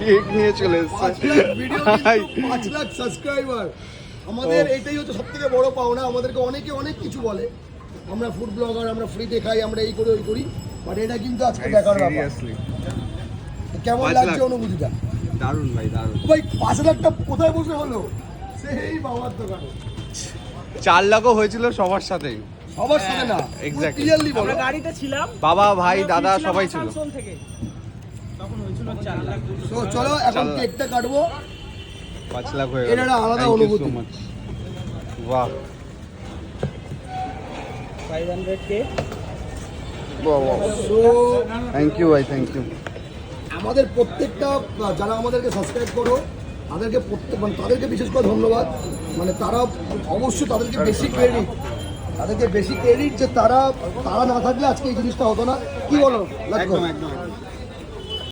Cake নিয়ে চলে এসেছে 5 লাখ সাবস্ক্রাইবার। আমাদের এটাই হচ্ছে সবথেকে বড় পাওনা। আমাদেরকে অনেকে অনেক কিছু বলে, আমরা ফুড ব্লগার, আমরা ফ্রিতে খাই, আমরা এই করি ওই করি, বাট এটা কিন্তু আজকে দেখার ব্যাপার। কেমন লাগছে অনুভূতিটা? দারুণ ভাই, দারুণ ভাই। 5 লাখটা কোথায় বসে হলো? সেই বাবার দোকানে। 4 লাখও হয়েছিল সবার সাথেই, সবার সাথে না, এক্স্যাক্টলি। ক্লিয়ারলি বলো। আমরা গাড়িতে ছিলাম, বাবা, ভাই, দাদা সবাই ছিল। আসানসোল থেকে তখন হয়েছিল 4 লাখ। তো চলো এখন কেকটা কাটবো। 5 লাখ হয়ে গেল। এটা একটা আলাদা অনুভূতি। বাহ 500k। বাহ বাহ, তো থ্যাংক ইউ ভাই, থ্যাংক ইউ। আমাদের প্রত্যেকটা যারা আমাদেরকে সাবস্ক্রাইব করো, তাদেরকে মানে তাদেরকে বিশেষ করে ধন্যবাদ। মানে তারা অবশ্যই তাদেরকে বেশি ক্রেডিট যে তারা না থাকলে আজকে এই জিনিসটা হতো না। কি বলো? একদম একদম।